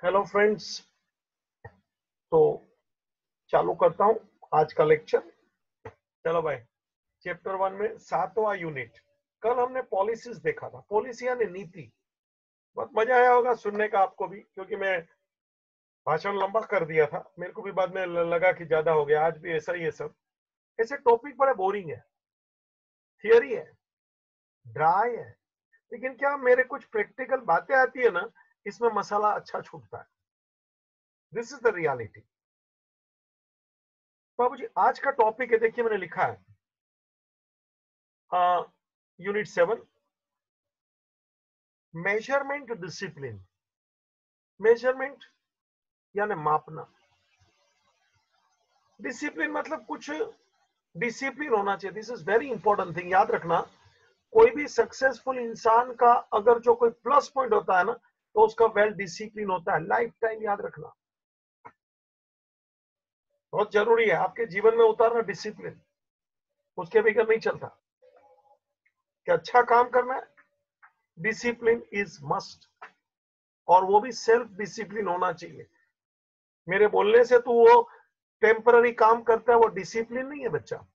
Hello friends. तो चालू करता हूं आज का लेक्चर। चलो भाई, चैप्टर 1 में 7वां यूनिट। कल हमने पॉलिसीज देखा था, पॉलिसी यानी नीति। बहुत मजा आया होगा सुनने का आपको भी, क्योंकि मैं भाषण लंबा कर दिया था। मेरे को भी बाद में लगा कि ज्यादा हो गया। आज भी ऐसा ही है सब। ऐसे टॉपिक बड़े बोरिंग है, थियरी है, ड्राई है, लेकिन क्या मेरे कुछ प्रैक्टिकल बातें आती है ना, इसमें मसाला अच्छा छूटता है। This is the reality. बाबू जी, आज का टॉपिक है, देखिए मैंने लिखा है यूनिट 7, मेजरमेंट डिसिप्लिन। मेजरमेंट यानी मापना, डिसिप्लिन मतलब कुछ डिसिप्लिन होना चाहिए। This is very important thing, याद रखना। कोई भी सक्सेसफुल इंसान का अगर जो कोई प्लस पॉइंट होता है ना, तो उसका वेल डिसिप्लिन होता है, लाइफ टाइम। याद रखना, बहुत जरूरी है आपके जीवन में उतारना डिसिप्लिन। उसके बगैर नहीं चलता। कि अच्छा काम करना है, डिसिप्लिन इज मस्ट। और वो भी सेल्फ डिसिप्लिन होना चाहिए। मेरे बोलने से तो वो टेम्पररी काम करता है, वो डिसिप्लिन नहीं है बच्चा।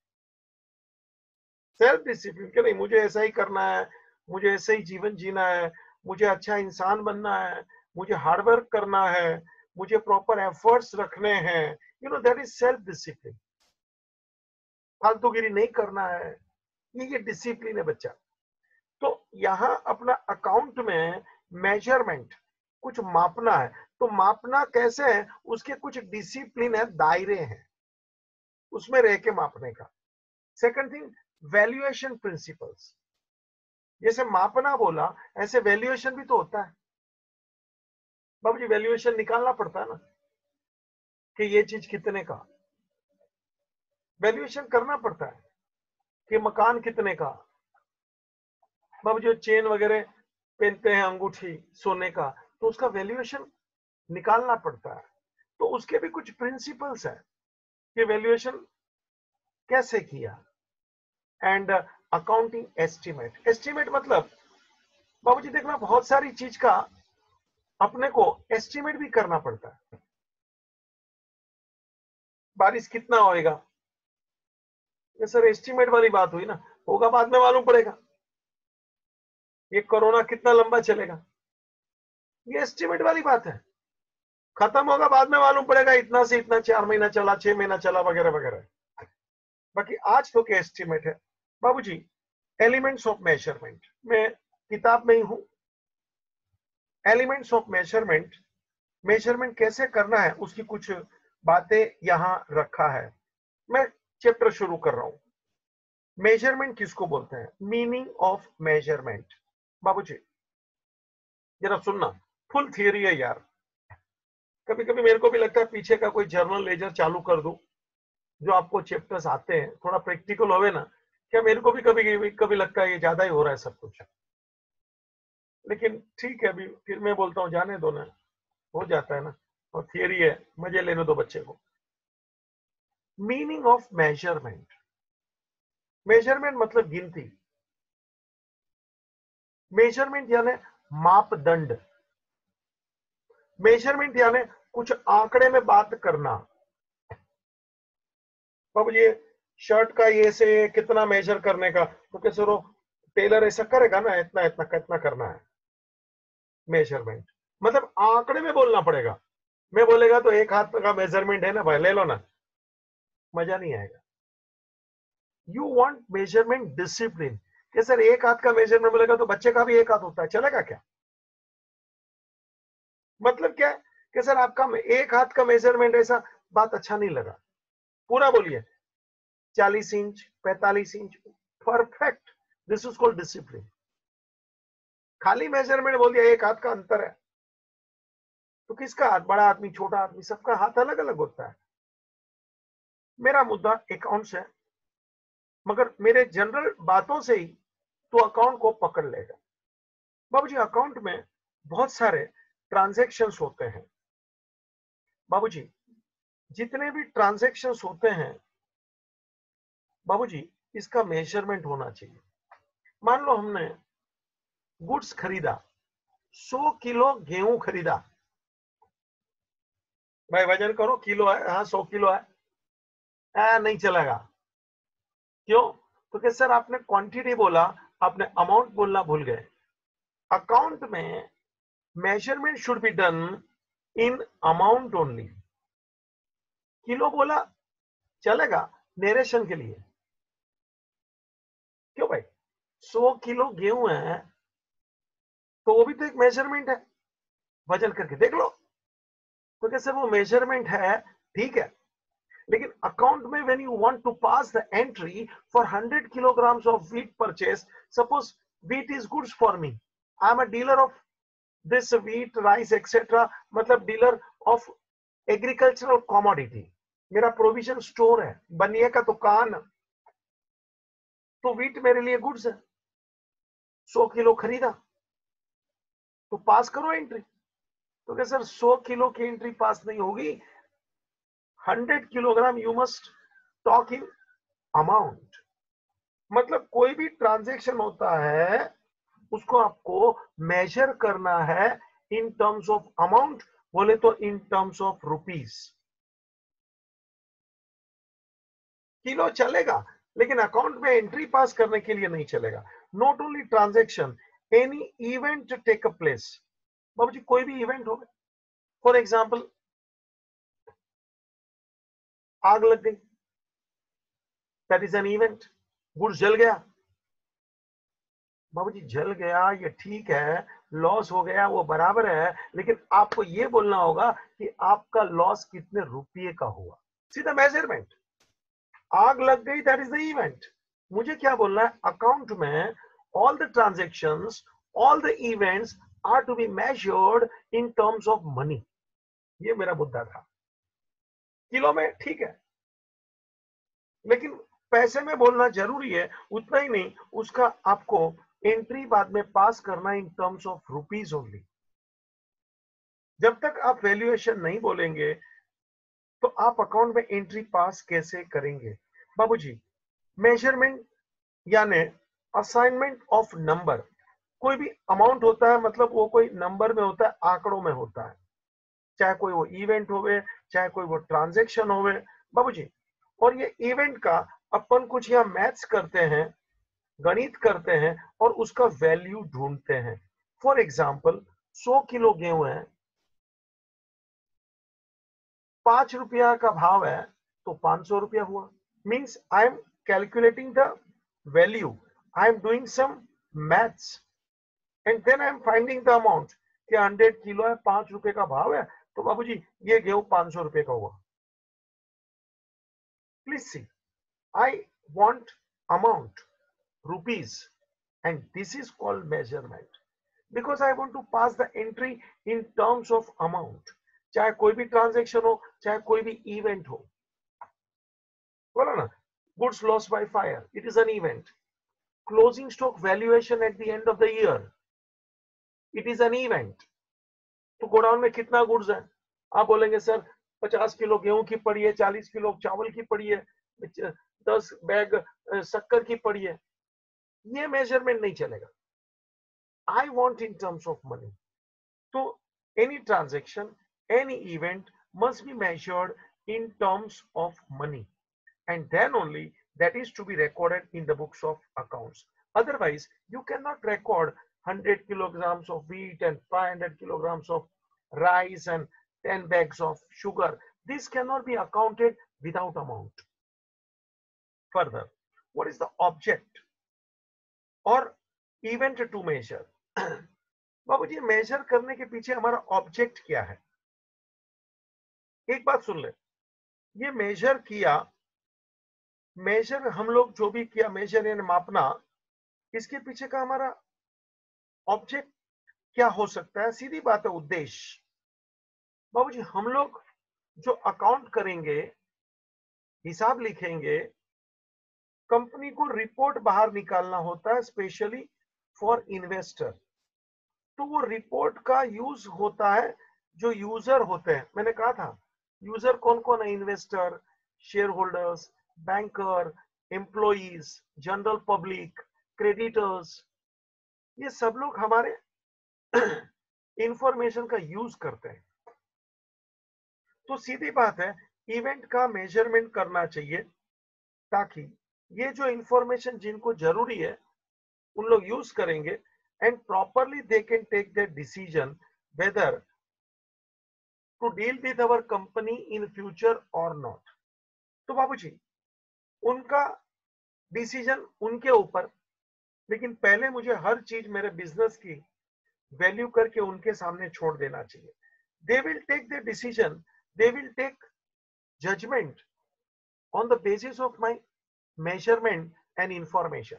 सेल्फ डिसिप्लिन के नहीं, मुझे ऐसा ही करना है, मुझे ऐसे ही जीवन जीना है, मुझे अच्छा इंसान बनना है, मुझे हार्डवर्क करना है, मुझे प्रॉपर एफर्ट्स रखने हैं। That is self discipline. फालतूगिरी नहीं करना है, ये डिसिप्लिन है बच्चा। तो यहाँ अपना अकाउंट में मेजरमेंट, कुछ मापना है। तो मापना कैसे है, उसके कुछ डिसिप्लिन है, दायरे हैं, उसमें रह के मापने का। Second thing, valuation principles. जैसे मापना बोला, ऐसे वैल्यूएशन भी तो होता है। बाबू जी, वैल्यूएशन निकालना पड़ता है ना, कि ये चीज कितने का। वैल्यूएशन करना पड़ता है कि मकान कितने का। बाबू जी, चेन वगैरह पहनते हैं, अंगूठी सोने का, तो उसका वैल्यूएशन निकालना पड़ता है। तो उसके भी कुछ प्रिंसिपल्स है कि वैल्यूएशन कैसे किया। And accounting estimate. एस्टिमेट मतलब बाबू जी देखना, बहुत सारी चीज का अपने को एस्टिमेट भी करना पड़ता है। बारिश कितना होएगा, ये सर एस्टिमेट वाली बात हुई ना। होगा बाद में मालूम पड़ेगा। ये कोरोना कितना लंबा चलेगा, ये एस्टिमेट वाली बात है। खत्म होगा बाद में मालूम पड़ेगा, इतना से इतना 4 महीना चला, 6 महीना चला, वगैरह वगैरह। बाकी आज तो क्या एस्टिमेट है बाबूजी। एलिमेंट्स ऑफ मेजरमेंट, मैं किताब में ही हूं। एलिमेंट्स ऑफ मेजरमेंट, मेजरमेंट कैसे करना है उसकी कुछ बातें यहां रखा है। मैं चैप्टर शुरू कर रहा हूं। मेजरमेंट किसको बोलते हैं, मीनिंग ऑफ मेजरमेंट। बाबूजी जरा सुनना, फुल थियरी है यार। कभी कभी मेरे को भी लगता है पीछे का कोई जर्नल लेजर चालू कर दूं, जो आपको चैप्टर्स आते हैं थोड़ा प्रैक्टिकल होवे ना। क्या मेरे को भी कभी कभी लगता है ये ज्यादा ही हो रहा है सब कुछ। लेकिन ठीक है, अभी फिर मैं बोलता हूँ जाने दो ना, हो जाता है ना। और थियरी है, मजे लेने दो बच्चे को। मीनिंग ऑफ मेजरमेंट, मेजरमेंट मतलब गिनती। मेजरमेंट यानी मापदंड। मेजरमेंट यानी कुछ आंकड़े में बात करना। अब ये शर्ट का ये से कितना मेजर करने का, तो कैसे रो टेलर ऐसा करेगा ना, इतना इतना कितना करना है। मेजरमेंट मतलब आंकड़े में बोलना पड़ेगा। मैं बोलेगा तो एक हाथ का मेजरमेंट है ना भाई, ले लो ना, मजा नहीं आएगा। You want measurement discipline. कि सर एक हाथ का मेजरमेंट बोलेगा तो बच्चे का भी एक हाथ होता है, चलेगा क्या। मतलब क्या है कि सर आपका एक हाथ का मेजरमेंट, ऐसा बात अच्छा नहीं लगा। पूरा बोलिए, 40 inch, 45 inch, perfect. This is called discipline. खाली मेजरमेंट बोल दिया एक हाथ का अंतर है, तो किसका हाथ, बड़ा आदमी छोटा आदमी, सबका हाथ अलग अलग होता है। मेरा मुद्दा अकाउंट्स है, मगर मेरे जनरल बातों से ही तो अकाउंट को पकड़ लेगा। बाबूजी अकाउंट में बहुत सारे ट्रांजैक्शंस होते हैं। बाबूजी जितने भी ट्रांजैक्शंस होते हैं बाबूजी, इसका मेजरमेंट होना चाहिए। मान लो हमने गुड्स खरीदा, 100 किलो गेहूं खरीदा, भाई वजन करो, किलो है, हाँ 100 किलो है, नहीं चलेगा। क्यों? तो क्या सर आपने क्वांटिटी बोला, आपने अमाउंट बोलना भूल गए। अकाउंट में measurement should be done in amount only. Kilo बोला चलेगा नेरेशन के लिए। क्यों भाई? 100 किलो गेहूं है तो वो भी तो एक मेजरमेंट है, वजन करके देख लो। तो क्या सर वो मेजरमेंट है, ठीक है, लेकिन अकाउंट में when you want to pass the entry for 100 kilograms of wheat purchase, suppose wheat is goods for me, I am a dealer of this wheat rice etcetera, मतलब डीलर ऑफ एग्रीकल्चरल कमोडिटी, मेरा provision store है, बनिए का दुकान, तो wheat मेरे लिए goods है। 100 किलो खरीदा तो पास करो एंट्री। तो क्या सर 100 किलो की एंट्री पास नहीं होगी, 100 kilogram you must talk in amount. मतलब कोई भी ट्रांजैक्शन होता है उसको आपको मेजर करना है इन टर्म्स ऑफ अमाउंट, बोले तो इन टर्म्स ऑफ रुपीस। किलो चलेगा लेकिन अकाउंट में एंट्री पास करने के लिए नहीं चलेगा। Not only transaction, any event take a place. बाबू जी कोई भी इवेंट हो, फॉर एग्जाम्पल आग लग गई, that is an event. Goods जल गया, बाबू जी जल गया ये ठीक है, लॉस हो गया वो बराबर है, लेकिन आपको ये बोलना होगा कि आपका लॉस कितने रुपये का हुआ, सीधा मेजरमेंट। आग लग गई दैट इज द इवेंट, मुझे क्या बोलना है अकाउंट में all the transactions, all the events are to be measured in terms of money. ये मेरा मुद्दा था। किलो में ठीक है, लेकिन पैसे में बोलना जरूरी है, उतना ही नहीं, उसका आपको एंट्री बाद में पास करना इन टर्म्स ऑफ रुपीज ओनली। जब तक आप वैल्यूएशन नहीं बोलेंगे तो आप अकाउंट में एंट्री पास कैसे करेंगे? बाबूजी मेजरमेंट यानी असाइनमेंट ऑफ नंबर, कोई भी अमाउंट होता है मतलब वो कोई नंबर में होता है, आंकड़ों में होता है, चाहे कोई वो इवेंट होवे, चाहे कोई वो ट्रांजैक्शन होवे बाबूजी। और ये इवेंट का अपन कुछ यहाँ मैथ्स करते हैं, गणित करते हैं और उसका वैल्यू ढूंढते हैं। फॉर एग्जाम्पल 100 किलो गेहूं है, 5 रुपया का भाव है, तो 500 रुपया हुआ। Means I am calculating the value, I am doing some maths and then I am finding the amount कि 100 किलो है, 5 रुपए का भाव है, तो बाबूजी ये गेहूं 500 रुपए का हुआ। Please see, I want amount rupees, and this is called measurement because I want to pass the entry in terms of amount, चाहे कोई भी ट्रांजेक्शन हो, चाहे कोई भी इवेंट हो। बोला ना, goods lost by fire it is an event, closing stock valuation at the end of the year it is an event. तो गोडाउन में कितना गुड्स है, आप बोलेंगे सर 50 किलो गेहूं की पड़ी है, 40 किलो चावल की पड़ी है, 10 बैग शक्कर की पड़ी है, ये मेजरमेंट नहीं चलेगा। I want in terms of money. So any transaction, any event must be measured in terms of money, and then only that is to be recorded in the books of accounts. Otherwise, you cannot record 100 kilograms of wheat and 500 kilograms of rice and 10 bags of sugar. This cannot be accounted without amount. Further, what is the object or event to measure? बाबूजी major करने के पीछे हमारा object क्या है? एक बात सुन ले, ये मेजर किया, मेजर हम लोग जो भी किया, मेजर यानी मापना, इसके पीछे का हमारा ऑब्जेक्ट क्या हो सकता है? सीधी बात है, उद्देश्य। बाबूजी हम लोग जो अकाउंट करेंगे, हिसाब लिखेंगे, कंपनी को रिपोर्ट बाहर निकालना होता है स्पेशली फॉर इन्वेस्टर। तो वो रिपोर्ट का यूज होता है जो यूजर होते हैं, मैंने कहा था यूजर कौन कौन है, investor, share holders, banker, employees, general public, creditors, ये सब लोग हमारे इंफॉर्मेशन का यूज करते हैं। तो सीधी बात है, इवेंट का मेजरमेंट करना चाहिए ताकि ये जो इंफॉर्मेशन जिनको जरूरी है उन लोग यूज करेंगे and properly they can take the decision whether to deal with our company in future और नॉट। तो बाबूजी, उनका डिसीजन उनके ऊपर, लेकिन पहले मुझे हर चीज मेरे बिजनेस की वैल्यू करके उनके सामने छोड़ देना चाहिए। They will take the decision, they will take judgement on the basis of my measurement and information.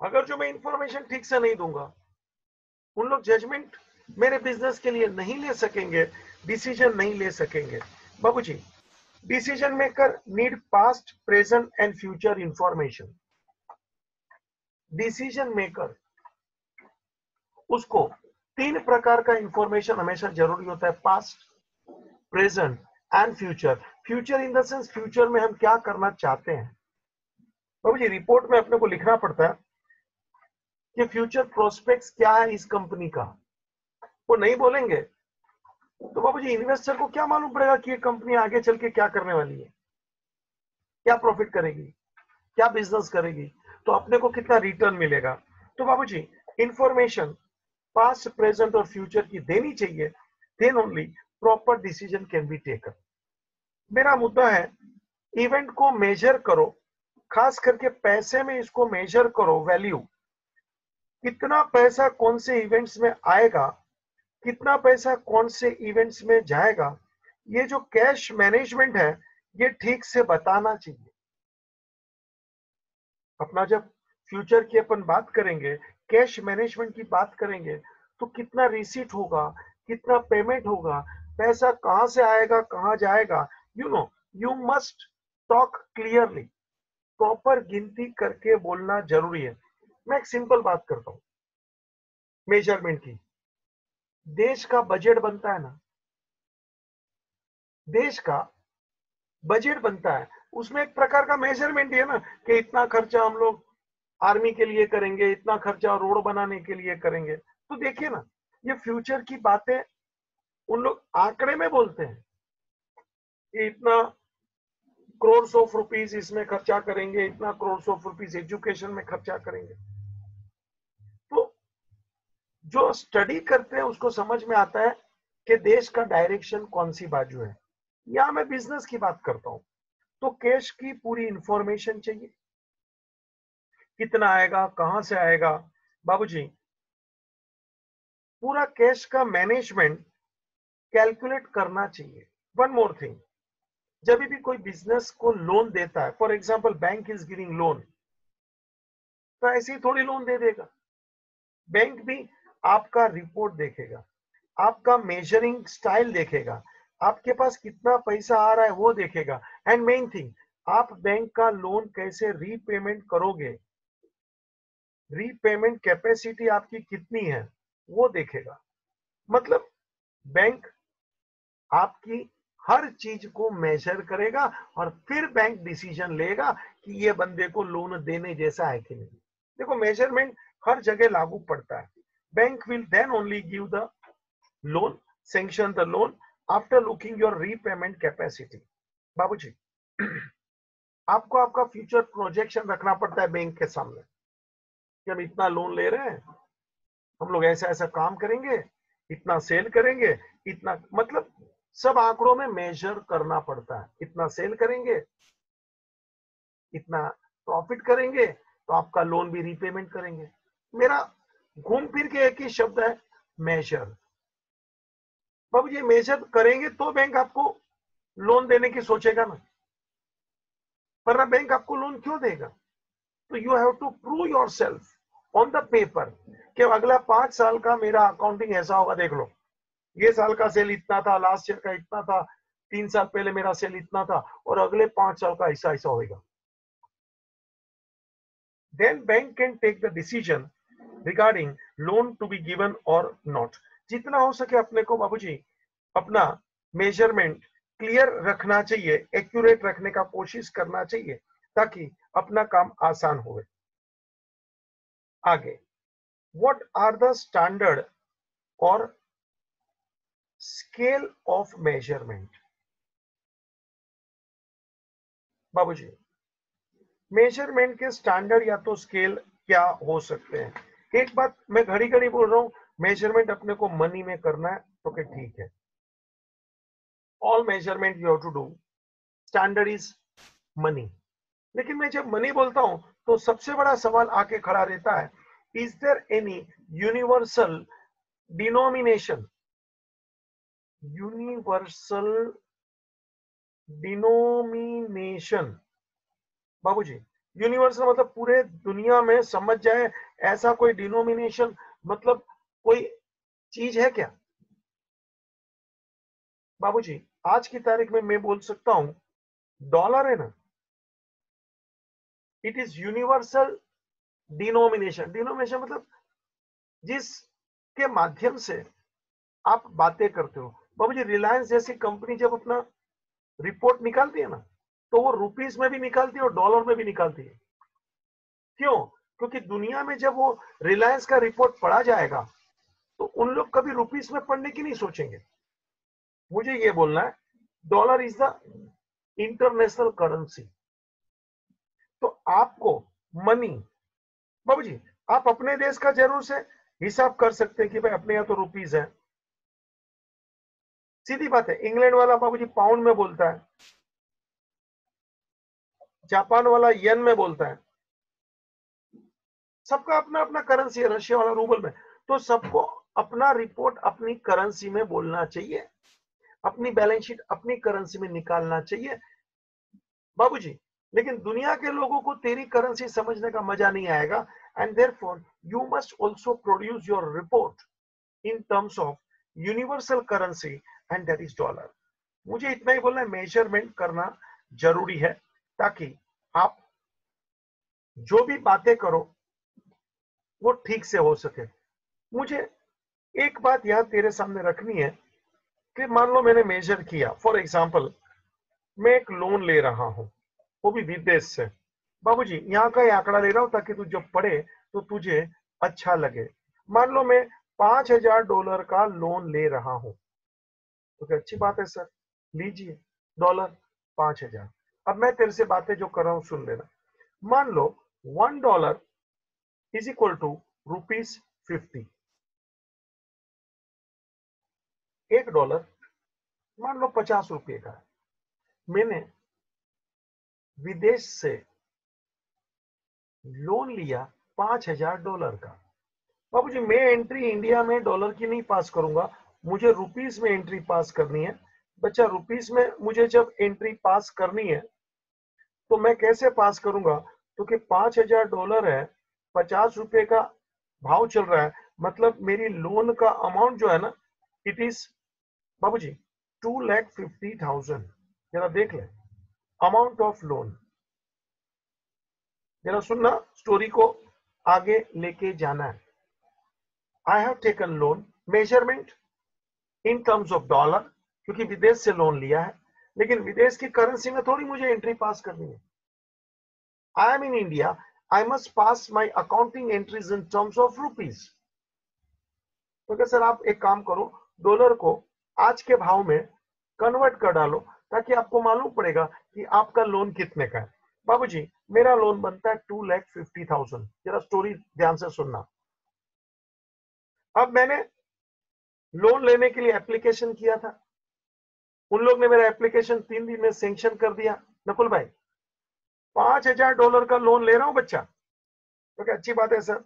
अगर जो मैं इंफॉर्मेशन ठीक से नहीं दूंगा, उन लोग जजमेंट मेरे बिजनेस के लिए नहीं ले सकेंगे, डिसीजन नहीं ले सकेंगे। बाबूजी, decision maker need past, present and future information. Decision maker, उसको 3 प्रकार का इंफॉर्मेशन हमेशा जरूरी होता है, past, present and future. Future in the sense, future में हम क्या करना चाहते हैं। बाबूजी, रिपोर्ट में अपने को लिखना पड़ता है कि फ्यूचर प्रोस्पेक्ट्स क्या है इस कंपनी का। वो नहीं बोलेंगे तो बाबूजी इन्वेस्टर को क्या मालूम पड़ेगा कि ये कंपनी आगे चल के क्या करने वाली है, क्या प्रॉफिट करेगी, क्या बिजनेस करेगी, तो अपने को कितना रिटर्न मिलेगा। तो बाबूजी, इंफॉर्मेशन पास्ट, प्रेजेंट और फ्यूचर की देनी चाहिए, then only proper decision can be taken. मेरा मुद्दा है, इवेंट को मेजर करो, खास करके पैसे में इसको मेजर करो, वैल्यू, कितना पैसा कौन से इवेंट्स में आएगा, कितना पैसा कौन से इवेंट्स में जाएगा। ये जो कैश मैनेजमेंट है, ये ठीक से बताना चाहिए। अपना जब फ्यूचर की अपन बात करेंगे, कैश मैनेजमेंट की बात करेंगे, तो कितना रिसीट होगा, कितना पेमेंट होगा, पैसा कहां से आएगा, कहां जाएगा, you must talk clearly. Proper गिनती करके बोलना जरूरी है। मैं एक सिंपल बात करता हूं मेजरमेंट की। देश का बजट बनता है ना, देश का बजट बनता है, उसमें एक प्रकार का मेजरमेंट है ना, कि इतना खर्चा हम लोग आर्मी के लिए करेंगे, इतना खर्चा रोड बनाने के लिए करेंगे। तो देखिए ना, ये फ्यूचर की बातें उन लोग आंकड़े में बोलते हैं कि इतना करोड़ ऑफ रुपीस इसमें खर्चा करेंगे, इतना करोड़ ऑफ रुपीस एजुकेशन में खर्चा करेंगे। तो जो स्टडी करते हैं उसको समझ में आता है कि देश का डायरेक्शन कौन सी बाजू है। यहां मैं बिजनेस की बात करता हूं, तो कैश की पूरी इंफॉर्मेशन चाहिए, कितना आएगा, कहां से आएगा। बाबूजी, पूरा कैश का मैनेजमेंट कैलकुलेट करना चाहिए। वन मोर थिंग, जब भी कोई बिजनेस को लोन देता है, for example bank is giving loan, तो ऐसे ही थोड़ी लोन दे देगा। बैंक भी आपका रिपोर्ट देखेगा, आपका मेजरिंग स्टाइल देखेगा, आपके पास कितना पैसा आ रहा है वो देखेगा, एंड मेन थिंग, आप बैंक का लोन कैसे रीपेमेंट करोगे, रीपेमेंट कैपेसिटी आपकी कितनी है वो देखेगा। मतलब बैंक आपकी हर चीज को मेजर करेगा और फिर बैंक डिसीजन लेगा कि ये बंदे को लोन देने जैसा है कि नहीं। देखो, मेजरमेंट हर जगह लागू पड़ता है। Bank will then only give the loan, sanction the loan after looking your repayment capacity. बाबूजी, आपको आपका फ्यूचर प्रोजेक्शन रखना पड़ता है बैंक के सामने कि हम इतना लोन ले रहे हैं, हम लोग ऐसा ऐसा काम करेंगे, इतना सेल करेंगे, इतना, मतलब सब आंकड़ों में मेजर करना पड़ता है। इतना सेल करेंगे, इतना प्रॉफिट करेंगे, तो आपका लोन भी रीपेमेंट करेंगे। मेरा घूम फिर के एक ही शब्द है, मेजर। बाबू, ये मेजर करेंगे तो बैंक आपको लोन देने की सोचेगा ना, वरना बैंक आपको लोन क्यों देगा। तो you have to prove yourself on the paper कि अगला 5 साल का मेरा अकाउंटिंग ऐसा होगा, देख लो, ये साल का सेल इतना था, लास्ट ईयर का इतना था, 3 साल पहले मेरा सेल इतना था, और अगले 5 साल का ऐसा ऐसा होगा। Then bank can take the decision regarding loan to be given और नॉट। जितना हो सके अपने को बाबूजी अपना मेजरमेंट क्लियर रखना चाहिए, एक्यूरेट रखने का कोशिश करना चाहिए, ताकि अपना काम आसान हो। आगे, व्हाट आर द स्टैंडर्ड और स्केल ऑफ मेजरमेंट। बाबूजी, मेजरमेंट के स्टैंडर्ड या तो स्केल क्या हो सकते हैं? एक बात मैं घड़ी घड़ी बोल रहा हूं, मेजरमेंट अपने को मनी में करना है तो कि ठीक है, all measurement you have to do, standard is money. लेकिन मैं जब मनी बोलता हूं तो सबसे बड़ा सवाल आके खड़ा रहता है, is there any universal denomination? Universal denomination बाबूजी, यूनिवर्सल मतलब पूरे दुनिया में समझ जाए ऐसा कोई डिनोमिनेशन, मतलब कोई चीज है क्या? बाबूजी, आज की तारीख में मैं बोल सकता हूं, डॉलर है ना, it is universal denomination. Denomination मतलब जिसके माध्यम से आप बातें करते हो। बाबूजी, रिलायंस जैसी कंपनी जब अपना रिपोर्ट निकालती है ना, तो वो रुपीस में भी निकालती है और डॉलर में भी निकालती है। क्यों? क्योंकि दुनिया में जब वो रिलायंस का रिपोर्ट पढ़ा जाएगा तो उन लोग कभी रुपीस में पढ़ने की नहीं सोचेंगे। मुझे ये बोलना है, dollar is the international currency. तो आपको मनी, बाबूजी, आप अपने देश का जरूर से हिसाब कर सकते हैं कि भाई अपने यहाँ तो रुपीस है, सीधी बात है। इंग्लैंड वाला बाबूजी पाउंड में बोलता है, जापान वाला येन में बोलता है, सबका अपना अपना करेंसी है, रशिया वाला रूबल में। तो सबको अपना रिपोर्ट अपनी करेंसी में बोलना चाहिए, अपनी बैलेंस शीट अपनी करेंसी में निकालना चाहिए बाबूजी। लेकिन दुनिया के लोगों को तेरी करेंसी समझने का मजा नहीं आएगा, and therefore you must also produce your report in terms of universal currency, and that is dollar. मुझे इतना ही बोलना है, मेजरमेंट करना जरूरी है ताकि आप जो भी बातें करो वो ठीक से हो सके। मुझे एक बात यहाँ तेरे सामने रखनी है कि मान लो मैंने मेजर किया, फॉर एग्जाम्पल मैं एक लोन ले रहा हूं, वो भी विदेश से। बाबूजी, यहाँ का ही आंकड़ा ले रहा हूं ताकि तू जब पढ़े तो तुझे अच्छा लगे। मान लो मैं $5,000 का लोन ले रहा हूं, तो क्या अच्छी बात है सर, लीजिए डॉलर 5,000। अब मैं तेरे से बातें जो कर रहा हूं सुन लेना। मान लो $1 इज इक्वल टू ₹50। $1 मान लो 50 रुपये का है। मैंने विदेश से लोन लिया $5,000 का। बाबूजी, मैं एंट्री इंडिया में डॉलर की नहीं पास करूंगा, मुझे रुपीस में एंट्री पास करनी है। बच्चा, रुपीस में मुझे जब एंट्री पास करनी है तो मैं कैसे पास करूंगा? क्योंकि $5,000 है, 50 रुपए का भाव चल रहा है, मतलब मेरी लोन का अमाउंट जो है ना, इट इज बाबूजी 2,50,000। जरा देख ले अमाउंट ऑफ लोन, जरा सुनना, स्टोरी को आगे लेके जाना है। I have taken loan, measurement in terms of dollar, क्योंकि विदेश से लोन लिया है, लेकिन विदेश की करेंसी में थोड़ी मुझे एंट्री पास करनी है। I am in India, I must pass my accounting entries in terms of rupees. तो क्या सर, आप एक काम करो, डॉलर को आज के भाव में कन्वर्ट कर डालो ताकि आपको मालूम पड़ेगा कि आपका लोन कितने का है। बाबूजी, मेरा लोन बनता है 2,50,000। जरा स्टोरी ध्यान से सुनना। अब मैंने लोन लेने के लिए एप्लीकेशन किया था, उन लोग ने मेरा एप्लीकेशन 3 दिन में सैंक्शन कर दिया। नकुल भाई, $5,000 का लोन ले रहा हूं बच्चा, तो क्या अच्छी बात है सर।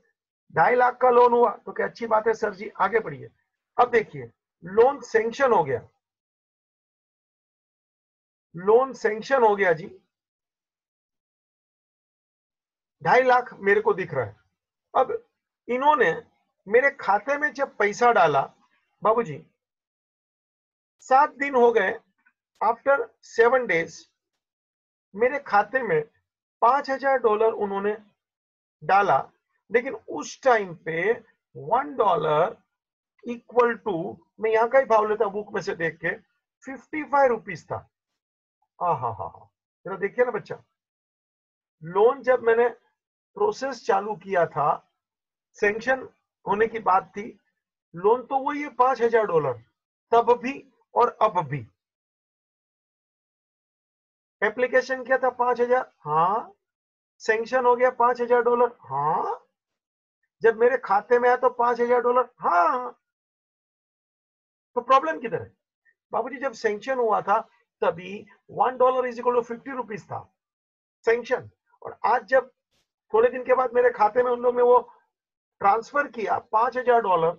2.5 लाख का लोन हुआ, तो क्या अच्छी बात है सर जी, आगे बढ़िए। अब देखिए, लोन सैंक्शन हो गया, लोन सैंक्शन हो गया जी, 2.5 लाख मेरे को दिख रहा है। अब इन्होंने मेरे खाते में जब पैसा डाला, बाबूजी 7 दिन हो गए, आफ्टर 7 डेज मेरे खाते में $5,000 उन्होंने डाला, लेकिन उस टाइम पे $1 इक्वल टू, मैं यहां का ही भाव लेता बुक में से देख के, 55 रुपीज था। हाँ हाँ हाँ हाँ, जरा देखिए ना बच्चा, लोन जब मैंने प्रोसेस चालू किया था, सैंक्शन होने की बात थी, लोन तो वही है $5,000, तब भी और अब भी। एप्लीकेशन किया था 5,000, हाँ। सैंक्शन हो गया $5,000, हाँ। जब मेरे खाते में आया तो $5,000, हाँ। तो प्रॉब्लम किधर है बाबूजी? जब सैंक्शन हुआ था तभी $1 इज इक्वल टू 50 रुपीज था सैंक्शन। और आज जब थोड़े दिन के बाद मेरे खाते में उन लोग ने वो ट्रांसफर किया $5,000,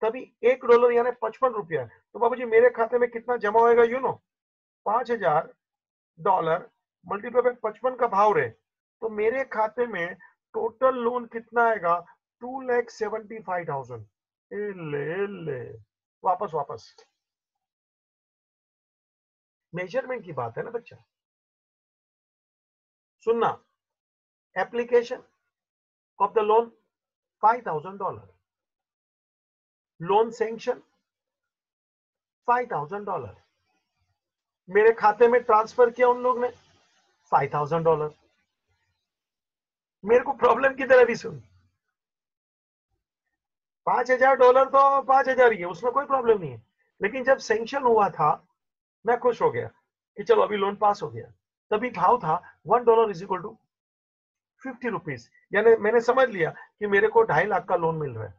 तभी $1 यानी 55 रुपया। तो बाबूजी मेरे खाते में कितना जमा होएगा $5,000 मल्टीप्लाई बाय 55 का भाव रहे, तो मेरे खाते में टोटल लोन कितना आएगा? 2,75,000। ले वापस वापस। मेजरमेंट की बात है ना बच्चा। सुनना, application of the loan $5,000, loan sanction $5,000, मेरे खाते में ट्रांसफर किया उन लोग ने $5,000। मेरे को प्रॉब्लम किधर है अभी सुन। $5,000 तो 5,000 ही है, उसमें कोई प्रॉब्लम नहीं है। लेकिन जब सैंक्शन हुआ था मैं खुश हो गया कि चलो अभी लोन पास हो गया। तभी भाव था $1 इज इक्वल टू 50 रुपीज, यानी मैंने समझ लिया कि मेरे को 2.5 लाख का लोन मिल रहा है।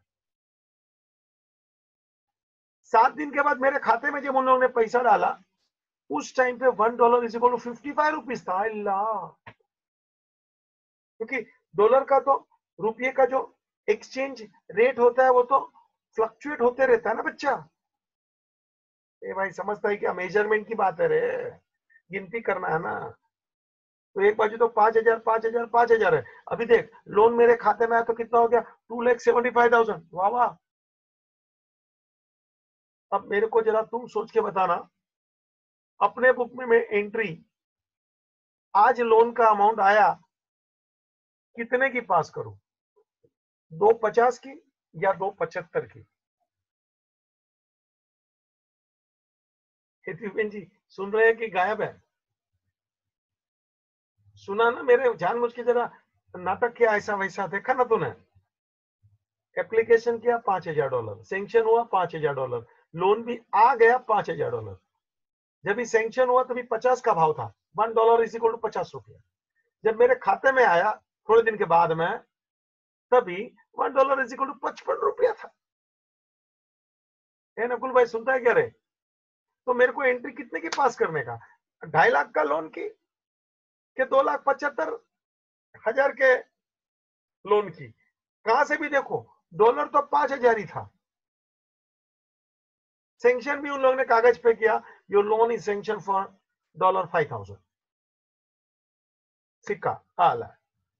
7 दिन के बाद मेरे खाते में जब उन लोगों ने पैसा डाला, उस टाइम पे $1 इज इक्वल टू 55 रुपीज था। अल्लाह, क्योंकि डॉलर का तो, रुपये का जो एक्सचेंज रेट होता है वो तो फ्लक्चुएट होते रहता है ना बच्चा। ए भाई समझता है क्या? मेजरमेंट की बात है रे, गिनती करना है ना। तो एक बाजू तो 5,000 5,000 5,000 है। अभी देख लोन मेरे खाते में आया तो कितना हो गया? 2,75,000। वाह वाह। अब मेरे को जरा तुम सोच के बताना, अपने बुक में मैं एंट्री, आज लोन का अमाउंट आया, कितने की पास करूं? 250 की या 275 की? हेतुबेन जी सुन रहे हैं कि गायब है? सुना ना, मेरे जानबूझ के जरा नाटक किया ऐसा वैसा, देखा ना तूने? एप्लीकेशन किया $5,000, सैंक्शन हुआ $5,000, लोन भी आ गया $5,000। जब भी सैंक्शन हुआ तभी 50 का भाव था, $1 इज इक्वल टू 50 रुपया। जब मेरे खाते में आया थोड़े दिन के बाद में, तभी $1 इज इक्वल टू 55 रुपया था। नकुल भाई सुनता है क्या रे? तो मेरे को एंट्री कितने की पास करने का? 2.5 लाख का लोन की के 2,75,000 के लोन की? कहां से भी देखो डॉलर तो 5,000 ही था। सैंक्शन भी उन लोगों ने कागज पे किया, your loan is sanction for $5,000। सिक्का आला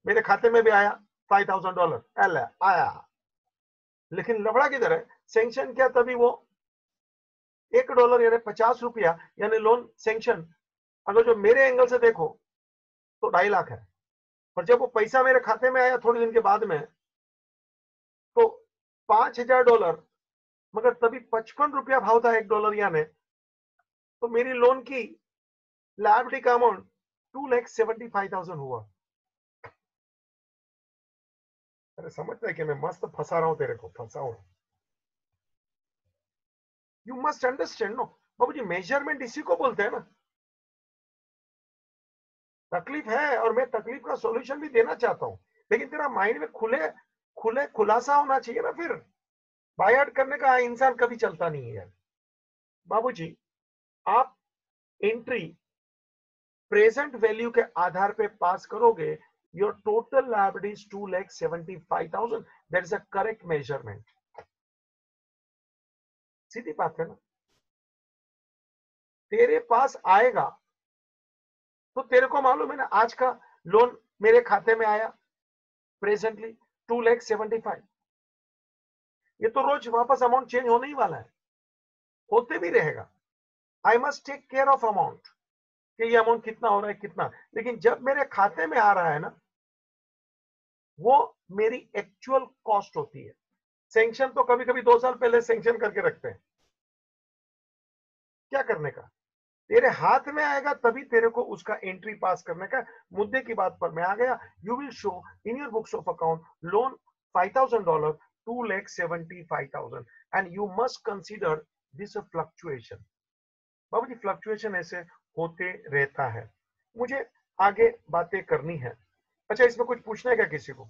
मेरे खाते में भी आया $5,000 आला आया। लेकिन लफड़ा किधर है? सैंक्शन किया तभी वो $1 यानी 50 रुपया, यानी लोन सैंक्शन, अगर जो मेरे एंगल से देखो तो 2.5 लाख है। और जब वो पैसा मेरे खाते में आया थोड़े दिन के बाद में, तो $5,000, मगर तभी 55 रुपया भाव था $1 यानी। तो मेरी लोन की लायबिलिटी का अमाउंट 2,75,000 हुआ। अरे समझता है कि मैं मस्त फंसा रहा हूं तेरे को, फंसा हूं। यू मस्ट अंडरस्टैंड नो बाबूजी, मेजरमेंट इसी को बोलते हैं ना। तकलीफ है और मैं तकलीफ का सॉल्यूशन भी देना चाहता हूं, लेकिन तेरा माइंड में खुले खुले खुलासा होना चाहिए ना। फिर बायआउट करने का इंसान कभी चलता नहीं है यार। बाबूजी आप एंट्री प्रेजेंट वैल्यू के आधार पे पास करोगे, your total liability is 2,75,000। That is a correct measurement. सीधी बात है ना। तेरे पास आएगा तो तेरे को मालूम है ना, आज का लोन मेरे खाते में आया प्रेजेंटली 2,75,000। ये तो रोज वापस अमाउंट चेंज होने ही वाला है, होते भी रहेगा। I must take care of amount कि ये अमाउंट कितना हो रहा है कितना। लेकिन जब मेरे खाते में आ रहा है ना, वो मेरी एक्चुअल कॉस्ट होती है। सैंक्शन तो कभी कभी 2 साल पहले सैंक्शन करके रखते हैं, क्या करने का? तेरे हाथ में आएगा तभी तेरे को उसका एंट्री पास करने का। मुद्दे की बात पर मैं आ गया। You will show in your books of account loan $5,000 2,75,000 and you must consider this a fluctuation. बाबूजी फ्लक्चुएशन ऐसे होते रहता है। मुझे आगे बातें करनी है। अच्छा, इसमें कुछ पूछना है क्या किसी को?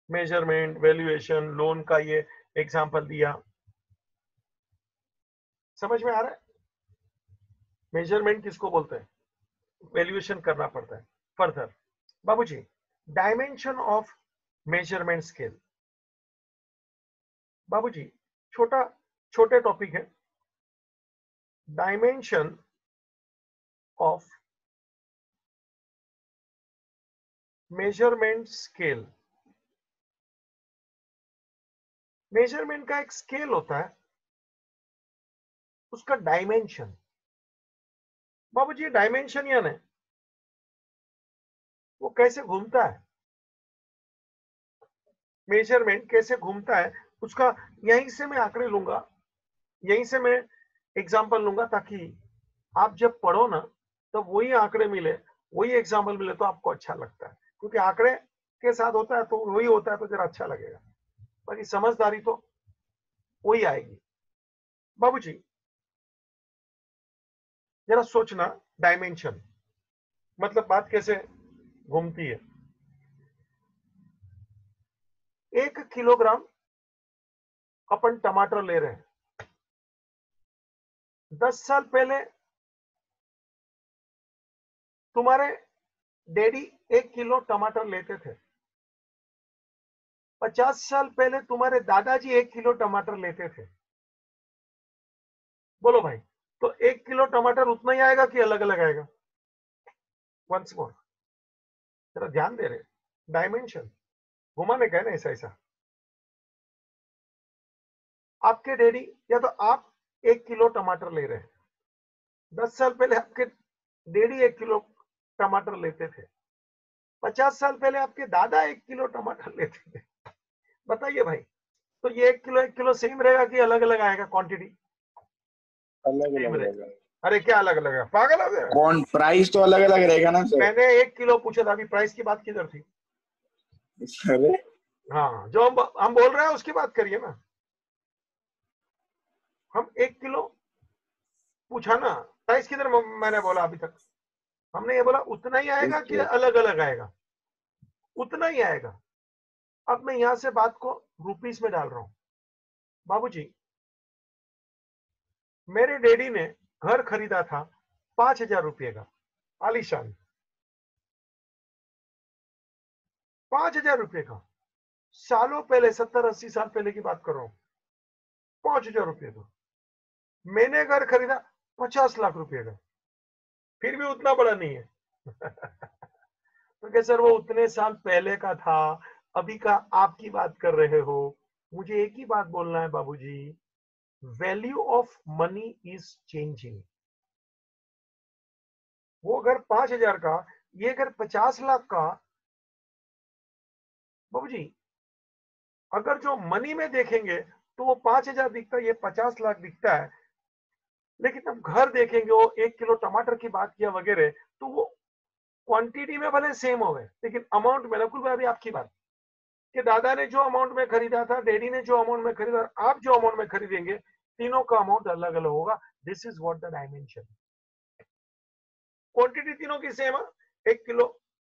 मेजरमेंट, वैल्यूएशन, लोन का ये एग्जांपल दिया, समझ में आ रहा है? मेजरमेंट किसको बोलते हैं? वैल्यूएशन करना पड़ता है। फर्दर बाबूजी, डायमेंशन ऑफ मेजरमेंट स्केल। बाबूजी छोटे टॉपिक है। Dimension of measurement scale. Measurement का एक स्केल होता है, उसका डायमेंशन। बाबूजी डायमेंशन यानी वो कैसे घूमता है, मेजरमेंट कैसे घूमता है उसका, यहीं से मैं आंकड़े लूंगा, यहीं से मैं एग्जांपल लूंगा, ताकि आप जब पढ़ो ना तब वही आंकड़े मिले, वही एग्जांपल मिले तो आपको अच्छा लगता है, क्योंकि आंकड़े के साथ होता है तो वही होता है तो जरा अच्छा लगेगा, बाकी समझदारी तो वही आएगी। बाबूजी जरा सोचना, डायमेंशन मतलब बात कैसे घूमती है। 1 किलोग्राम अपन टमाटर ले रहे हैं। 10 साल पहले तुम्हारे डैडी 1 किलो टमाटर लेते थे। 50 साल पहले तुम्हारे दादाजी 1 किलो टमाटर लेते थे। बोलो भाई, तो 1 किलो टमाटर उतना ही आएगा कि अलग अलग आएगा? वंस मोर, जरा ध्यान दे रहे, डायमेंशन घुमाने का है ना ऐसा ऐसा। आपके डैडी या तो आप 1 किलो टमाटर ले रहे हैं, 10 साल पहले आपके डैडी 1 किलो टमाटर लेते थे, 50 साल पहले आपके दादा 1 किलो टमाटर लेते थे। बताइए भाई, तो ये 1 किलो सेम रहेगा कि अलग अलग आएगा क्वांटिटी? अलग अलग रहेगा। अरे क्या अलग अलग है, पागल हो गया? कौन प्राइस तो अलग अलग रहेगा ना सर? मैंने 1 किलो पूछा था, अभी प्राइस की बात किधर थी? अरे हाँ, जो हम बोल रहे हैं उसकी बात करिए ना। हम 1 किलो पूछा ना, प्राइस किधर मैंने बोला अभी तक? हमने ये बोला उतना ही आएगा कि अलग अलग आएगा? उतना ही आएगा। अब मैं यहां से बात को रुपीस में डाल रहा हूं। बाबूजी मेरे डैडी ने घर खरीदा था 5,000 रुपये का, आलीशान 5,000 रुपये का, सालों पहले, 70-80 साल पहले की बात कर रहा हूं। 5,000 रुपये का मैंने घर खरीदा 50 लाख रुपए का, फिर भी उतना बड़ा नहीं है। तो क्या सर वो उतने साल पहले का था, अभी का आपकी बात कर रहे हो? मुझे एक ही बात बोलना है बाबूजी, value of money is changing. वो घर 5,000 का, ये घर 50 लाख का। बाबूजी अगर जो मनी में देखेंगे तो वो 5,000 दिखता है, ये 50 लाख दिखता है, लेकिन अब घर देखेंगे, वो 1 किलो टमाटर की बात किया वगैरह, तो वो क्वांटिटी में भले सेम हो गए, लेकिन अमाउंट में, नकुल भाई अभी आपकी बात कि दादा ने जो अमाउंट में खरीदा था, डैडी ने जो अमाउंट में खरीदा, आप जो अमाउंट में खरीदेंगे, तीनों का अमाउंट अलग अलग होगा। This is what the dimension. Quantity तीनों की सेम है, 1 किलो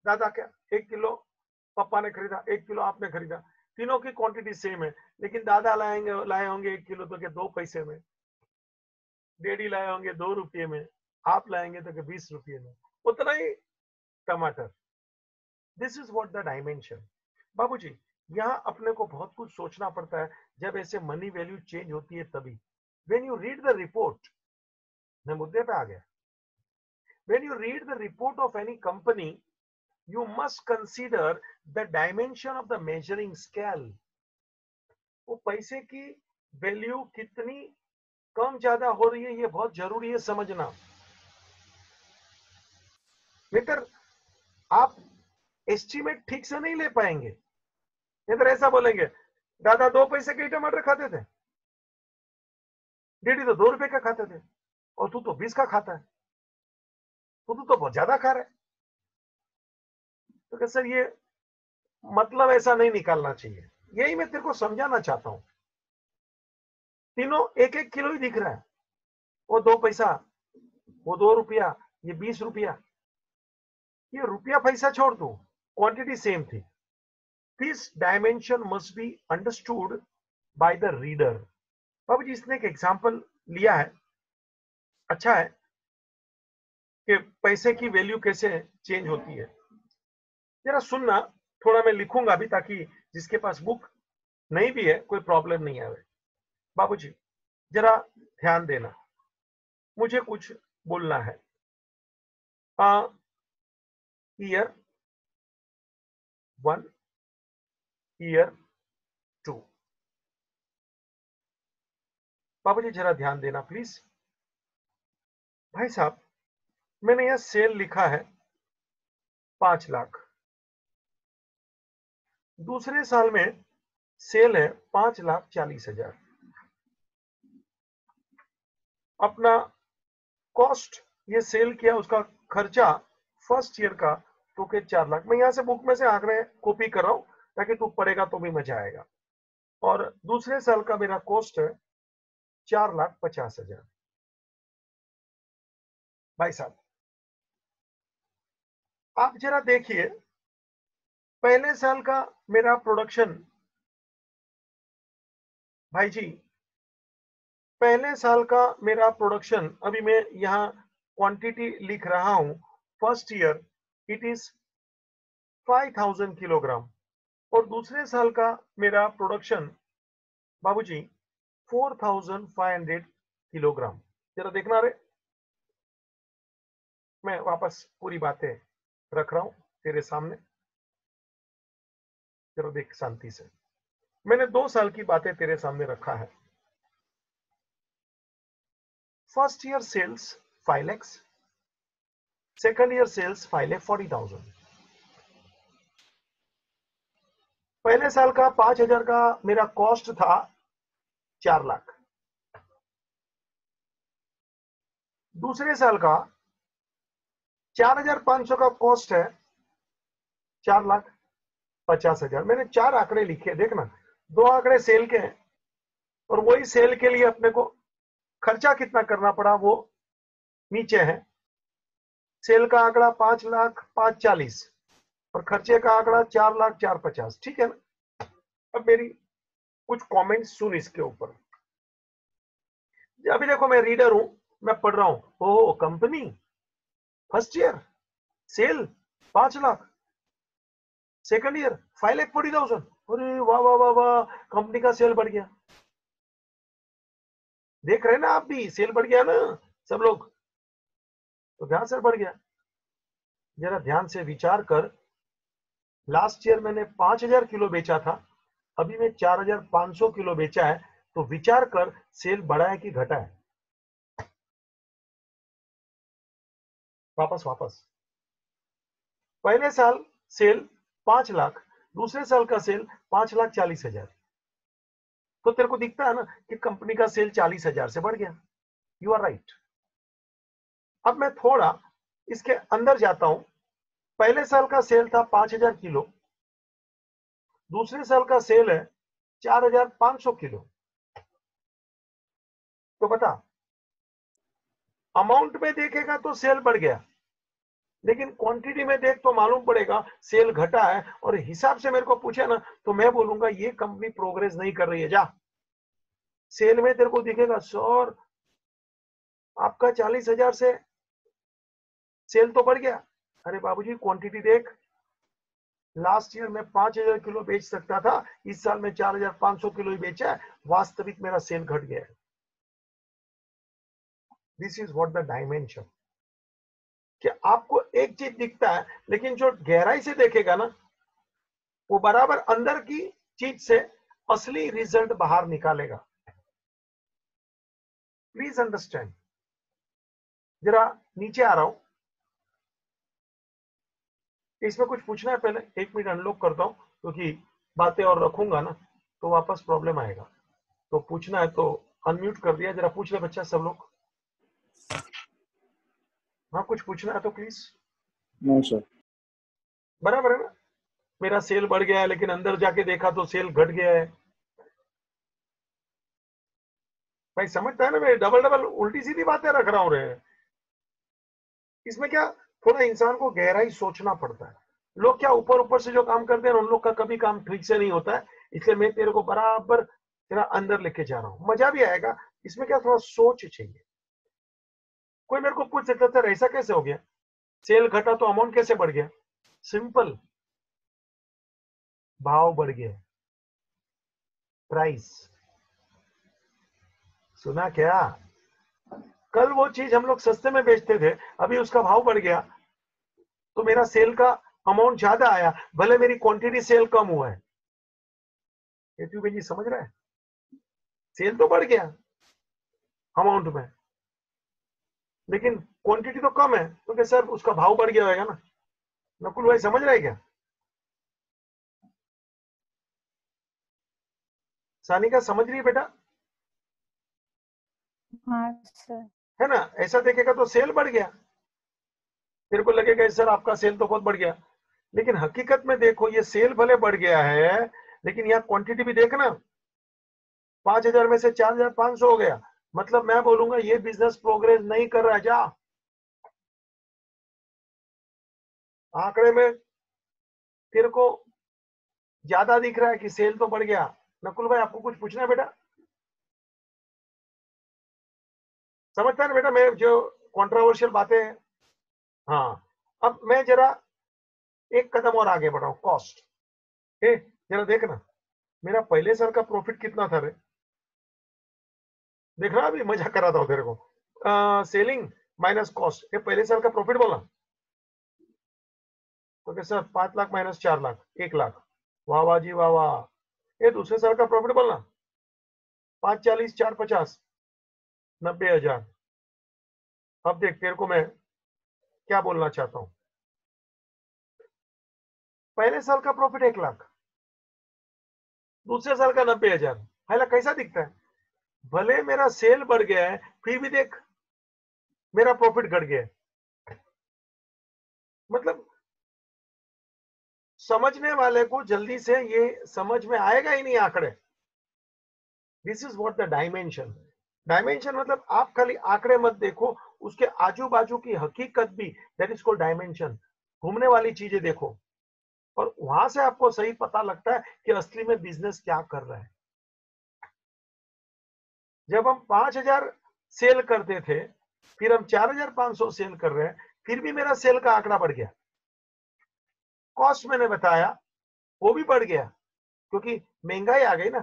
दादा क्या, 1 किलो पापा ने खरीदा, 1 किलो आपने खरीदा, तीनों की क्वांटिटी सेम है, लेकिन दादा लाए होंगे 1 किलो तो क्या 2 पैसे में, डैडी लाए होंगे 2 रुपये में, आप लाएंगे तो क्या 20 रुपये में, उतना ही टमाटर। This is what the dimension. बाबूजी यहाँ अपने को बहुत कुछ सोचना पड़ता है जब ऐसे मनी वैल्यू चेंज होती है तभी। When you read the report, मैं मुद्दे पे आ गया, when you read the report of any company, you must consider the dimension of the measuring scale. वो पैसे की वैल्यू कितनी कम ज्यादा हो रही है, ये बहुत जरूरी है समझना। मित्र आप एस्टिमेट ठीक से नहीं ले पाएंगे। मित्र ऐसा बोलेंगे, दादा 2 पैसे के टमाटर खाते थे, डैडी तो 2 रुपए का खाते थे, और तू तो 20 का खाता है, तू तो बहुत ज्यादा खा रहा है। तो क्या सर ये मतलब ऐसा नहीं निकालना चाहिए। यही मैं तेरे को समझाना चाहता हूं। तीनों एक एक किलो ही दिख रहा है, वो 2 पैसा, वो 2 रुपया, ये 20 रुपया। ये रुपया पैसा छोड़ दो, क्वांटिटी सेम थी। This dimension must be understood by the reader. बाबू जी इसने एक एग्जाम्पल लिया है, अच्छा है कि पैसे की वैल्यू कैसे चेंज होती है। जरा सुनना, थोड़ा मैं लिखूंगा भी ताकि जिसके पास बुक नहीं भी है कोई प्रॉब्लम नहीं आवे। बाबूजी जरा ध्यान देना, मुझे कुछ बोलना है। Year 1, year 2। बाबूजी जरा ध्यान देना प्लीज। भाई साहब मैंने यह सेल लिखा है 5 लाख, दूसरे साल में सेल है 5,40,000। अपना कॉस्ट ये सेल किया, उसका खर्चा फर्स्ट ईयर का तो के 4 लाख। मैं यहां से बुक में से आंकड़े कॉपी कर रहा हूं ताकि तू पढ़ेगा तो भी मजा आएगा। और दूसरे साल का मेरा कॉस्ट है 4,50,000। भाई साहब आप जरा देखिए, पहले साल का मेरा प्रोडक्शन, भाई जी पहले साल का मेरा प्रोडक्शन, अभी मैं यहां क्वांटिटी लिख रहा हूं, first year it is 5,000 kilogram. और दूसरे साल का मेरा प्रोडक्शन बाबूजी 4,500 किलोग्राम। जरा देखना रे, मैं वापस पूरी बातें रख रहा हूं तेरे सामने, जरा देख शांति से। मैंने 2 साल की बातें तेरे सामने रखा है। First year sales 5 lakh, second year sales 5,40,000। पहले साल का 5,000 का मेरा कॉस्ट था 4 लाख। दूसरे साल का 4,500 का कॉस्ट है 4,50,000। मैंने 4 आंकड़े लिखे, देखना 2 आंकड़े सेल के हैं और वही सेल के लिए अपने को खर्चा कितना करना पड़ा वो नीचे है। सेल का आंकड़ा 5,05,40 और खर्चे का आंकड़ा 4,04,50। ठीक है ना। अब मेरी कुछ कमेंट्स सुन इसके ऊपर। अभी देखो मैं रीडर हूं, मैं पढ़ रहा हूं। ओ company first year sale 5 lakh, second year 5,40,000। अरे वाह वाह वाह वाह, कंपनी का सेल बढ़ गया। देख रहे हैं ना आप भी, सेल बढ़ गया ना सब लोग, तो ध्यान से बढ़ गया। जरा ध्यान से विचार कर, लास्ट ईयर मैंने 5,000 किलो बेचा था, अभी मैं 4,500 किलो बेचा है, तो विचार कर सेल बढ़ा है कि घटा है। वापस पहले साल सेल 5 लाख, दूसरे साल का सेल 5,40,000। तो तेरे को दिखता है ना कि कंपनी का सेल 40,000 से बढ़ गया। You are right. अब मैं थोड़ा इसके अंदर जाता हूं। पहले साल का सेल था 5,000 किलो, दूसरे साल का सेल है 4,500 किलो। तो बता, अमाउंट में देखेगा तो सेल बढ़ गया, लेकिन क्वांटिटी में देख तो मालूम पड़ेगा सेल घटा है। और हिसाब से मेरे को पूछे ना तो मैं बोलूंगा ये कंपनी प्रोग्रेस नहीं कर रही है। जा सेल में तेरे को दिखेगा सर आपका 40,000 से सेल तो बढ़ गया। अरे बाबूजी क्वांटिटी देख, लास्ट ईयर में 5,000 किलो बेच सकता था, इस साल में 4,500 किलो ही बेचा है, वास्तविक मेरा सेल घट गया है। This is what the dimension. कि आपको एक चीज दिखता है, लेकिन जो गहराई से देखेगा ना वो बराबर अंदर की चीज से असली रिजल्ट बाहर निकालेगा। Please understand. जरा नीचे आ रहा हूं, इसमें कुछ पूछना है पहले? 1 मिनट अनलॉक करता हूं, क्योंकि बातें और रखूंगा ना तो वापस प्रॉब्लम आएगा। तो पूछना है तो अनम्यूट कर दिया, जरा पूछ ले बच्चा सब लोग। हाँ कुछ पूछना है तो प्लीज। No sir. बराबर है ना। मेरा सेल बढ़ गया है, लेकिन अंदर जाके देखा तो सेल घट गया है। भाई समझता है ना, मैं डबल डबल उल्टी सीधी बातें रख रहा हूं रे। इसमें क्या, थोड़ा इंसान को गहराई सोचना पड़ता है। लोग क्या ऊपर ऊपर से जो काम करते हैं उन लोग का कभी काम ठीक से नहीं होता है। इसलिए मैं तेरे को बराबर तेरा अंदर लेके जा रहा हूं, मजा भी आएगा। इसमें क्या, थोड़ा सोच चाहिए। कोई मेरे को पूछ सकता था ऐसा कैसे हो गया, सेल घटा तो अमाउंट कैसे बढ़ गया? सिंपल, भाव बढ़ गया, प्राइस। सुना क्या? कल वो चीज हम लोग सस्ते में बेचते थे, अभी उसका भाव बढ़ गया तो मेरा सेल का अमाउंट ज्यादा आया, भले मेरी क्वांटिटी सेल कम हुआ है। ये जी समझ रहा है? सेल तो बढ़ गया अमाउंट में, लेकिन क्वांटिटी तो कम है, क्योंकि सर उसका भाव बढ़ गया होगा ना। नकुल भाई समझ रहे हैं क्या? सानिका समझ रही है बेटा? हाँ सर। है ना? ऐसा देखेगा तो सेल बढ़ गया, तेरे को लगेगा सर आपका सेल तो बहुत बढ़ गया, लेकिन हकीकत में देखो ये सेल भले बढ़ गया है, लेकिन यहाँ क्वांटिटी भी देखना, 5,000 में से 4,500 हो गया। मतलब मैं बोलूंगा ये बिजनेस प्रोग्रेस नहीं कर रहा है। जा आंकड़े में तेरे को ज्यादा दिख रहा है कि सेल तो बढ़ गया। नकुल भाई आपको कुछ पूछना है बेटा? समझता है ना बेटा मैं जो कंट्रोवर्शियल बातें हैं? हाँ, अब मैं जरा एक कदम और आगे बढ़ाऊं, कॉस्ट। जरा देखना, मेरा पहले साल का प्रॉफिट कितना था रे? देख रहा, अभी मजा कर रहा था तेरे को। सेलिंग माइनस कॉस्ट, ये पहले साल का प्रॉफिट बोला तो सर 5 लाख माइनस 4 लाख 1 लाख। वाह वाह जी वाह वाह। ये दूसरे साल का प्रॉफिट बोलना, 540 450 90,000। अब देख तेरे को मैं क्या बोलना चाहता हूं, पहले साल का प्रॉफिट 1 लाख, दूसरे साल का 90,000। पहला कैसा दिखता है? भले मेरा सेल बढ़ गया है, फिर भी देख मेरा प्रॉफिट घट गया है। मतलब समझने वाले को जल्दी से ये समझ में आएगा ही नहीं आंकड़े। This is what the dimension. Dimension मतलब आप खाली आंकड़े मत देखो, उसके आजू बाजू की हकीकत भी, दैट इज कॉल्ड डायमेंशन। घूमने वाली चीजें देखो, और वहां से आपको सही पता लगता है कि असली में बिजनेस क्या कर रहा है। जब हम 5,000 सेल करते थे, फिर हम 4,500 सेल कर रहे हैं, फिर भी मेरा सेल का आंकड़ा बढ़ गया। कॉस्ट मैंने बताया वो भी बढ़ गया, क्योंकि महंगाई आ गई ना,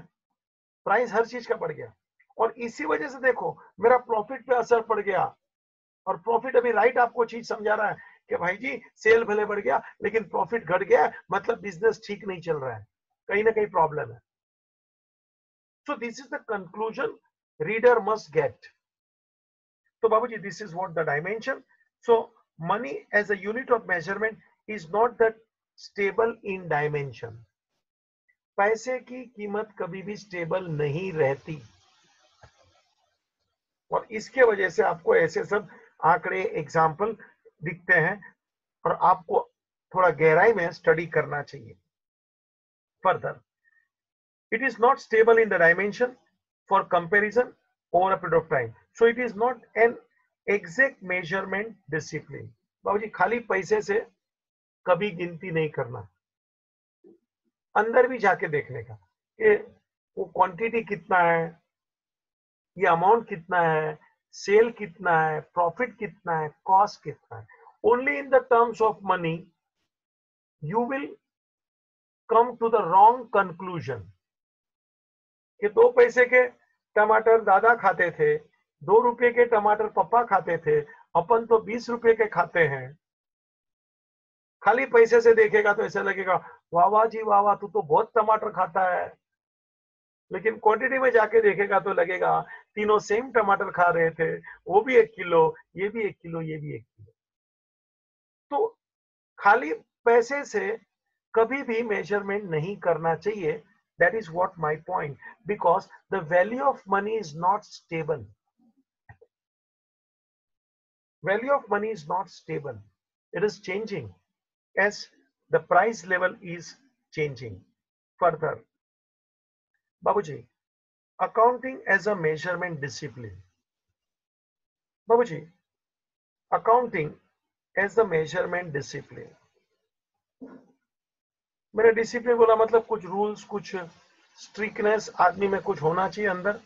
प्राइस हर चीज का बढ़ गया। और इसी वजह से देखो मेरा प्रॉफिट पे असर पड़ गया। और प्रॉफिट अभी राइट आपको चीज समझा रहा है कि भाई जी सेल भले बढ़ गया लेकिन प्रॉफिट घट गया, मतलब बिजनेस ठीक नहीं चल रहा है, कहीं ना कहीं प्रॉब्लम है। So this is the conclusion reader must get. तो बाबूजी this is what the dimension. So money as a unit of measurement is not that stable in dimension. पैसे की कीमत कभी भी स्टेबल नहीं रहती, और इसके वजह से आपको ऐसे सब आंकड़े एग्जाम्पल दिखते हैं, और आपको थोड़ा गहराई में स्टडी करना चाहिए further. It is not stable in the dimension for comparison over a period of time, so it is not an exact measurement discipline. बाबूजी खाली पैसे से कभी गिनती नहीं करना, अंदर भी जाके देखने का कि वो क्वांटिटी कितना है, ये अमाउंट कितना है, सेल कितना है, प्रॉफिट कितना है, कॉस्ट कितना है। Only in the terms of money you will come to the wrong conclusion कि 2 पैसे के टमाटर दादा खाते थे, 2 रुपए के टमाटर पापा खाते थे, अपन तो 20 रुपए के खाते हैं। खाली पैसे से देखेगा तो ऐसा लगेगा वाह वाह जी वाह वाह, तू तो बहुत टमाटर खाता है। लेकिन क्वांटिटी में जाके देखेगा तो लगेगा तीनों सेम टमाटर खा रहे थे, वो भी 1 किलो, ये भी 1 किलो, ये भी 1 किलो। तो खाली पैसे से कभी भी मेजरमेंट नहीं करना चाहिए। That is what my point, because the value of money is not stable. Value of money is not stable. It is changing as the price level is changing. Further, Babuji, accounting as a measurement discipline. Babuji, accounting as the measurement discipline. मैंने discipline बोला मतलब कुछ rules, कुछ strictness आदमी में कुछ होना चाहिए अंदर।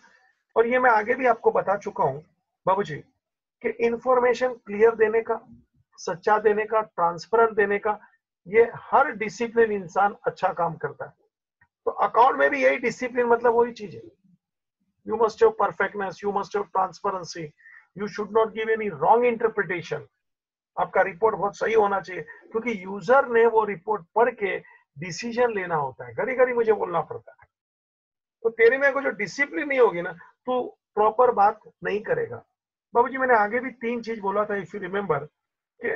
और ये मैं आगे भी आपको बता चुका हूं बाबूजी कि इंफॉर्मेशन क्लियर देने का, सच्चा देने का, ट्रांसपेरेंट देने का, ये हर डिसिप्लिन इंसान अच्छा काम करता है। तो अकाउंट में भी यही डिसिप्लिन मतलब वही चीज है। You must have perfectness, you must have transparency, you should not give any wrong interpretation. आपका रिपोर्ट बहुत सही होना चाहिए, क्योंकि यूजर ने वो रिपोर्ट पढ़ के डिसीजन लेना होता है। घड़ी घड़ी मुझे बोलना पड़ता है। तो तेरे में को जो डिसिप्लिन नहीं होगी ना, तो प्रॉपर बात नहीं करेगा। बाबूजी मैंने आगे भी 3 चीज बोला था, इफ यू रिमेम्बर, कि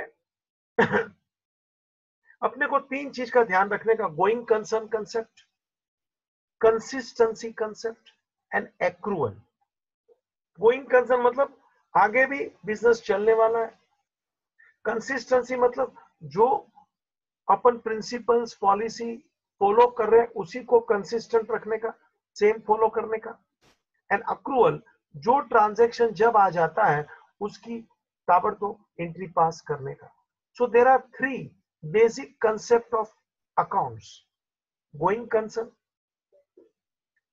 अपने को 3 चीज का ध्यान रखने का: going concern concept, consistency concept and accrual. Going concern मतलब आगे भी बिजनेस चलने वाला है। कंसिस्टेंसी मतलब जो अपन प्रिंसिपल्स, पॉलिसी फॉलो कर रहे हैं उसी को कंसिस्टेंट रखने का, सेम फॉलो करने का। एंड अक्रूवल, जो ट्रांजैक्शन जब आ जाता है उसकी ताबड़तोड़ एंट्री पास करने का। So there are 3 basic concept of accounts: going concern,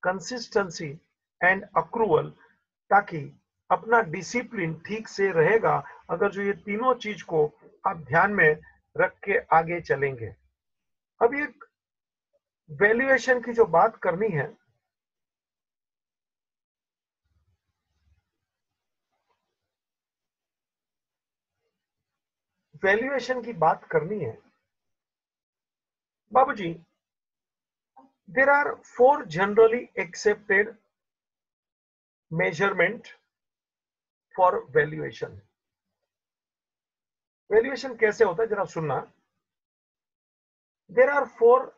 consistency and accrual, ताकि अपना डिसिप्लिन ठीक से रहेगा अगर जो ये तीनों चीज को आप ध्यान में रख के आगे चलेंगे। अब एक वैल्यूएशन की जो बात करनी है, वैल्यूएशन की बात करनी है बाबूजी, there are 4 generally accepted measurement for valuation. Valuation कैसे होता है जरा सुनना। There are 4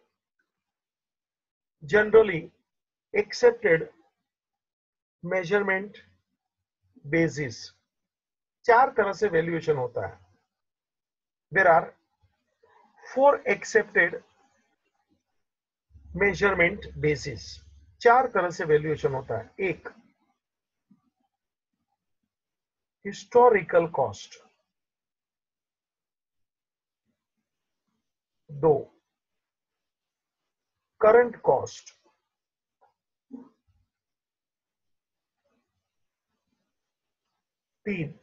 generally accepted measurement basis. 4 तरह से वैल्यूएशन होता है। There are 4 accepted measurement basis. 4 तरह से वैल्यूएशन होता है। 1, historical cost. 2, current cost. 3,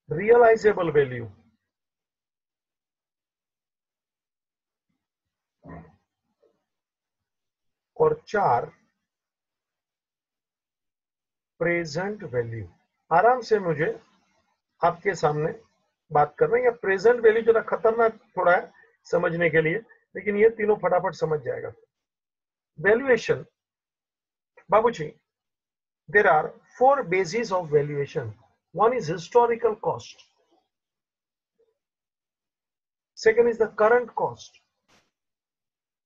realisable value. और 4, प्रेजेंट वैल्यू। आराम से मुझे आपके सामने बात करना है। या प्रेजेंट वैल्यू जरा खतरनाक थोड़ा है समझने के लिए, लेकिन ये तीनों फटाफट समझ जाएगा। वैल्यूएशन बाबूजी, there are 4 bases of valuation. One is historical cost, second is the current cost,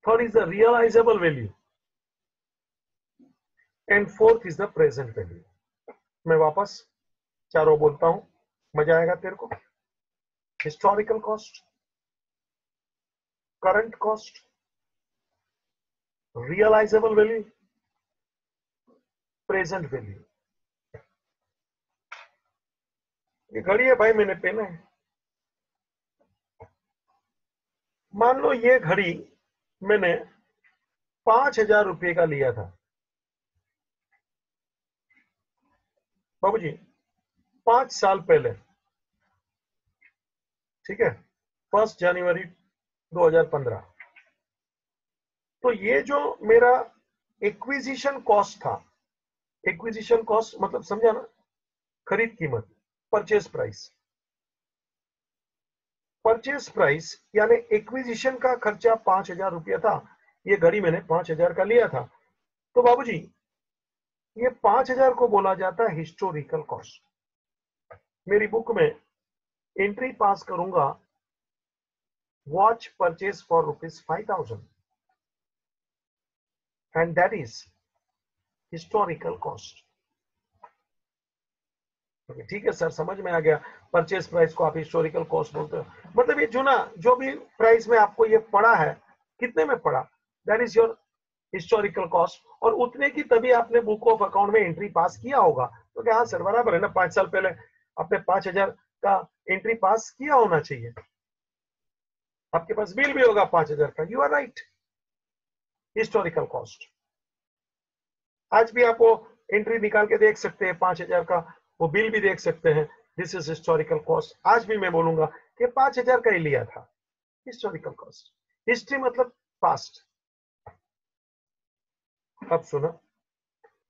third is the realizable value, and fourth is the present value. मैं वापस चारों बोलता हूं, मजा आएगा तेरे को। historical cost, current cost, realizable value, present value. ये घड़ी है भाई, मैंने पेन है। मान लो ये घड़ी मैंने 5,000 रुपए का लिया था बाबूजी, 5 साल पहले, ठीक है, 1 जनवरी 2015। तो ये जो मेरा एक्विजिशन कॉस्ट था, एक्विजिशन कॉस्ट मतलब समझा ना, खरीद कीमत, परचेज प्राइस। परचेज प्राइस यानी एक्विजिशन का खर्चा 5,000 रुपया था। ये घड़ी मैंने 5,000 का लिया था। तो बाबूजी ये 5,000 को बोला जाता है हिस्टोरिकल कॉस्ट। मेरी बुक में एंट्री पास करूंगा, watch purchase for ₹5,000 and that is historical cost. ठीक है सर, समझ में आ गया। परचेस प्राइस को आप हिस्टोरिकल कॉस्ट बोलते हो, मतलब ये चुना जो भी प्राइस में आपको ये पड़ा है, कितने में पड़ा, that is your historical cost. और उतने की तभी आपने बुक ऑफ अकाउंट में एंट्री पास किया होगा। तो क्या हाँ सर बराबर है ना, 5 साल पहले आपने 5,000 का एंट्री पास किया होना चाहिए, आपके पास बिल भी होगा 5,000 का। You are right, historical cost. आज भी आप वो एंट्री निकाल के देख सकते हैं, 5,000 का वो बिल भी देख सकते हैं। This is historical cost. आज भी मैं बोलूंगा कि 5,000 का ही लिया था, हिस्टोरिकल कॉस्ट। हिस्ट्री मतलब पास्ट। अब सुनो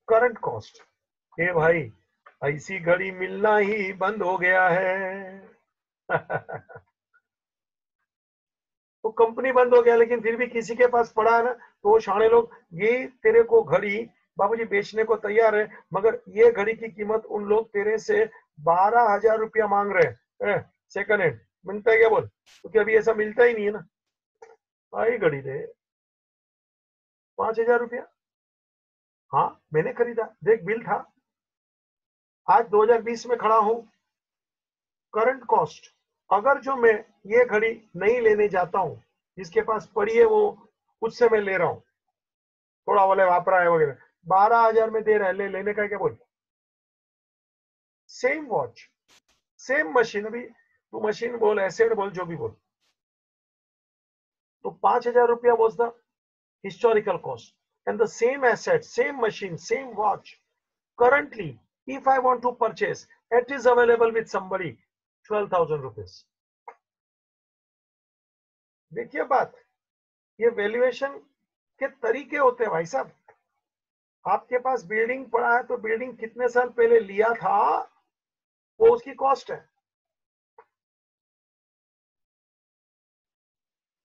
करंट कॉस्ट। ए भाई, ऐसी घड़ी मिलना ही बंद हो गया है। वो कंपनी बंद हो गया, लेकिन फिर भी किसी के पास पड़ा है ना, तो वो शाणे लोग ये तेरे को घड़ी बाबूजी बेचने को तैयार है, मगर ये घड़ी की कीमत उन लोग तेरे से 12,000 रुपया मांग रहे हैं सेकंड हैंड। मिलता है क्या बोल, क्योंकि अभी ऐसा मिलता ही नहीं है ना। आई घड़ी दे 5,000 रुपया, हाँ मैंने खरीदा, देख बिल था। आज 2020 में खड़ा हूं। करंट कॉस्ट, अगर जो मैं ये घड़ी नहीं लेने जाता हूं, जिसके पास पड़ी है वो उससे मैं ले रहा हूं, थोड़ा वाले वापरा है वगैरह, 12,000 में दे रहा है, लेने का क्या बोल। सेम वॉच, सेम मशीन, अभी तू मशीन बोल, एसेट बोल, जो भी बोल, तो 5,000 रुपया was the historical cost, and the same asset, same machine, same watch currently, if I want to purchase, it is available with somebody 12,000 rupees. देखिए बात, ये वैल्यूएशन के तरीके होते हैं भाई साहब। आपके पास बिल्डिंग पड़ा है, तो बिल्डिंग कितने साल पहले लिया था वो उसकी कॉस्ट है।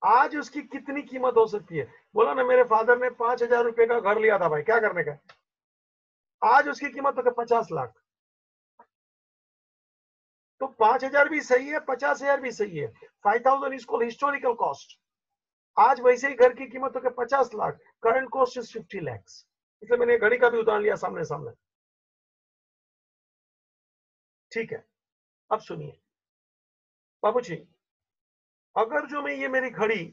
आज उसकी कितनी कीमत हो सकती है। बोला ना मेरे फादर ने 5,000 रुपए का घर लिया था भाई, क्या करने का, आज उसकी कीमत तो 50 लाख। तो 5,000 भी सही है, 50,000 भी सही है। 5,000 इज कॉल्ड हिस्टोरिकल कॉस्ट। आज वैसे ही घर की कीमत हो 50 lakh, current cost is 50 lakh. इसलिए मैंने घड़ी का भी उदाहरण लिया सामने सामने। ठीक है, अब सुनिए बाबूजी, अगर जो मैं ये मेरी घड़ी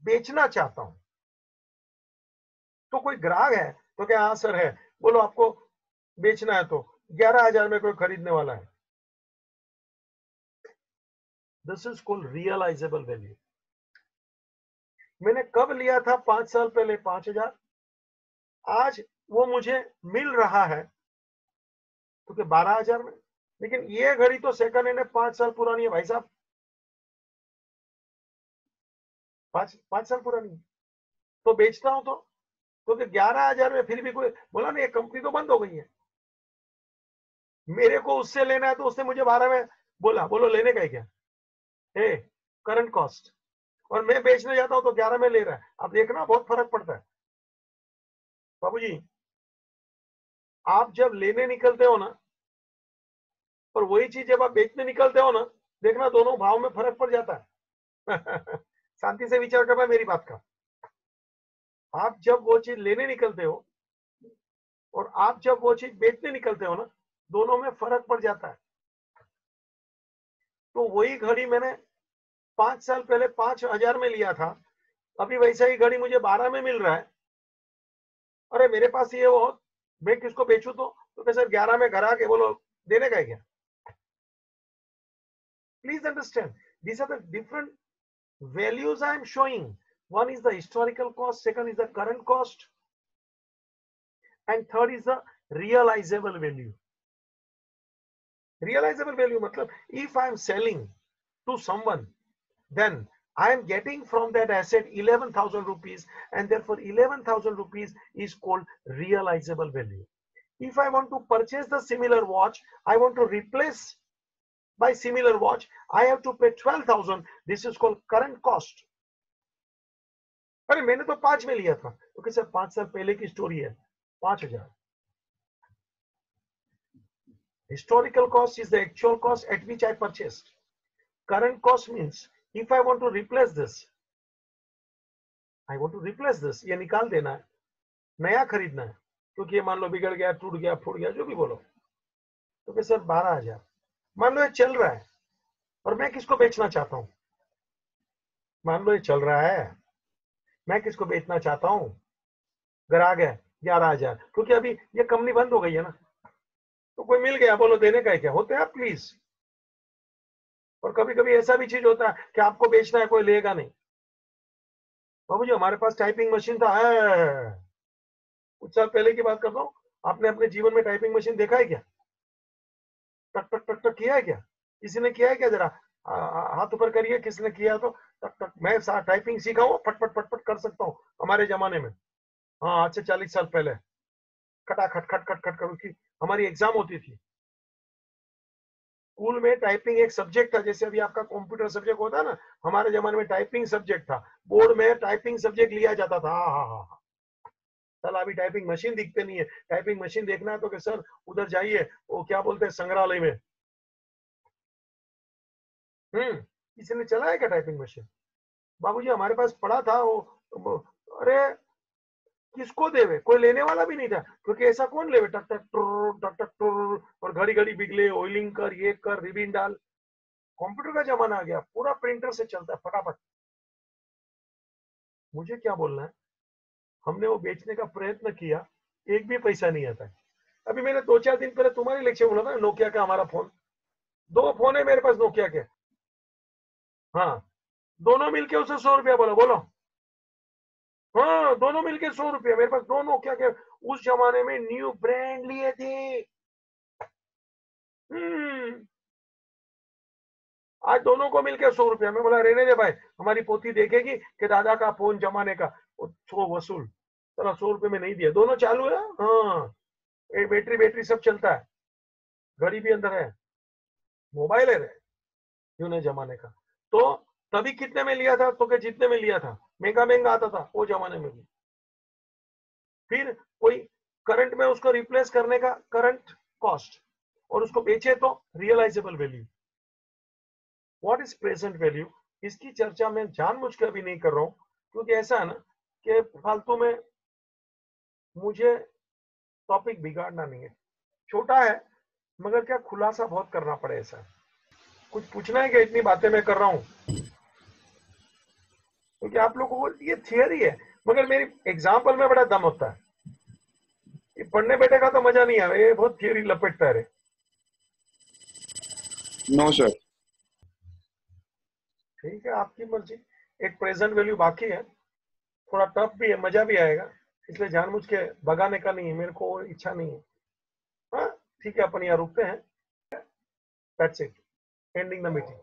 बेचना चाहता हूं, तो कोई ग्राहक है तो क्या, हाँ सर है, बोलो आपको बेचना है तो 11,000 में कोई खरीदने वाला है। This is called realisable value. मैंने कब लिया था, 5 साल पहले 5,000, आज वो मुझे मिल रहा है तो क्या 12,000 में। लेकिन ये घड़ी तो सेकंड हैंड है, 5 साल पुरानी है भाई साहब, 5 साल पुरानी है। तो बेचता हूं तो, क्योंकि 11,000 में फिर भी कोई बोला ना, ये कंपनी तो बंद हो गई है, मेरे को उससे लेना है, तो उसने मुझे 12 में बोला, बोलो लेने का है क्या, ए करंट कॉस्ट। और मैं बेचने जाता हूं तो 11 में ले रहा है। अब देखना बहुत फर्क पड़ता है बाबूजी। आप जब लेने निकलते हो ना, और वही चीज जब आप बेचने निकलते हो ना, देखना दोनों भाव में फर्क पड़ जाता है। शांति से विचार करना मेरी बात का। आप जब वो चीज लेने निकलते हो और आप जब वो चीज बेचने निकलते हो ना, दोनों में फर्क पड़ जाता है। तो वही घड़ी मैंने 5 साल पहले 5,000 में लिया था, अभी वैसा ही घड़ी मुझे 12 में मिल रहा है। अरे मेरे पास ये हो, मैं किसको बेचू तो सर 11 में घर आके बोलो देने का है क्या। Please understand, these are the different values I am showing. One is the historical cost, second is the current cost, and third is the realizable value. Realizable value matlab, if I am selling to someone, then I am getting from that asset 11,000 rupees, and therefore 11,000 rupees is called realizable value. If I want to purchase the similar watch, I want to replace by similar watch, I have to pay 12,000. This is called current cost. अरे मैंने तो 5 में लिया था, क्योंकि sir 5 साल पहले की स्टोरी है, 5,000। Historical cost is the actual cost at which I purchased. Current cost means if I want to replace this, ये निकाल देना है, नया खरीदना है, क्योंकि ये मान लो बिगड़ गया, टूट गया, फूट गया, जो भी बोलो, तो कि सर 12,000। मान लो ये चल रहा है और मैं किसको बेचना चाहता हूँ, मान लो ये चल रहा है, मैं किसको बेचना चाहता हूँ, ग्राहक है 11,000, क्योंकि अभी ये कंपनी बंद हो गई है ना, तो कोई मिल गया, बोलो देने का है क्या, होते हैं आप प्लीज। और कभी कभी ऐसा भी चीज होता है कि आपको बेचना है, कोई लेगा नहीं। बाबू जी हमारे पास टाइपिंग मशीन था, कुछ साल पहले की बात कर रहा हूँ, आपने अपने जीवन में टाइपिंग मशीन देखा है क्या, टक टक टक टक किया है क्या, किसी ने किया है क्या, जरा हाथ ऊपर करिए, किसने किया तो टक टक। मैं टाइपिंग सीखा हूँ, फटफट फटफट कर सकता हूँ हमारे जमाने में, हाँ आज से 40 साल पहले, खटा खट खट खट खट कर उसकी हमारी एग्जाम होती थी। स्कूल में टाइपिंग एक सब्जेक्ट था, जैसे अभी आपका कंप्यूटर सब्जेक्ट होता है ना, हमारे जमाने में टाइपिंग सब्जेक्ट था, बोर्ड में टाइपिंग सब्जेक्ट लिया जाता था। हाँ हाँ हाँ, चल अभी टाइपिंग मशीन दिखते नहीं है, टाइपिंग मशीन देखना है तो कि सर उधर जाइए, वो क्या बोलते हैं संग्रहालय में। किसी ने चलाया क्या टाइपिंग मशीन, बाबूजी हमारे पास पड़ा था वो, अरे किसको देवे, कोई लेने वाला भी नहीं था, क्योंकि ऐसा कौन लेवे, टक टक टक टक और घड़ी घड़ी बिगले, ऑयलिंग कर, ये कर, रिबिन डाल। कंप्यूटर का जमाना आ गया, पूरा प्रिंटर से चलता है फटाफट। मुझे क्या बोलना है, हमने वो बेचने का प्रयत्न किया, एक भी पैसा नहीं आता है। अभी मैंने 2-4 दिन पहले तुम्हारे लेक्चर बोला था, नोकिया का हमारा फोन, 2 फोन है मेरे पास नोकिया के, हाँ दोनों मिलके उसे 100 रुपया बोला, बोलो, हाँ दोनों मिलके 100 रुपया, मेरे पास दोनों क्या क्या, उस जमाने में न्यू ब्रांड लिए थे। आज दोनों को मिलकर 100 रुपया, मैं बोला रहने दे भाई, हमारी पोती देखेगी कि दादा का फोन जमाने का, 100 वसूल, चलो 100 रुपये में नहीं दिया, दोनों चालू है, हाँ एक बैटरी बैटरी सब चलता है, घड़ी भी अंदर है, मोबाइल है यूने जमाने का। तो तभी कितने में लिया था, तो क्या जितने में लिया था, महंगा महंगा आता था वो जमाने में भी। फिर कोई करंट में उसको रिप्लेस करने का करंट कॉस्ट, और उसको बेचे तो realisable value, what is present value, इसकी चर्चा मैं जानबूझकर अभी नहीं कर रहा हूं, क्योंकि ऐसा है ना कि फालतू में मुझे टॉपिक बिगाड़ना नहीं है, छोटा है मगर क्या खुलासा बहुत करना पड़े, ऐसा कुछ पूछना है क्या, इतनी बातें मैं कर रहा हूं, क्योंकि आप लोगों को ये थियरी है, मगर मेरी एग्जाम्पल में बड़ा दम होता है, ये पढ़ने बैठे का तो मजा नहीं है, ये बहुत थियरी लपेटता है। No sir. ठीक है आपकी मर्जी, एक प्रेजेंट वैल्यू बाकी है, थोड़ा टफ भी है, मजा भी आएगा, इसलिए जानबूझ के भगाने का नहीं है, मेरे को इच्छा नहीं है। हाँ ठीक है, अपन यहाँ रुकते हैं, that's it, ending the meeting.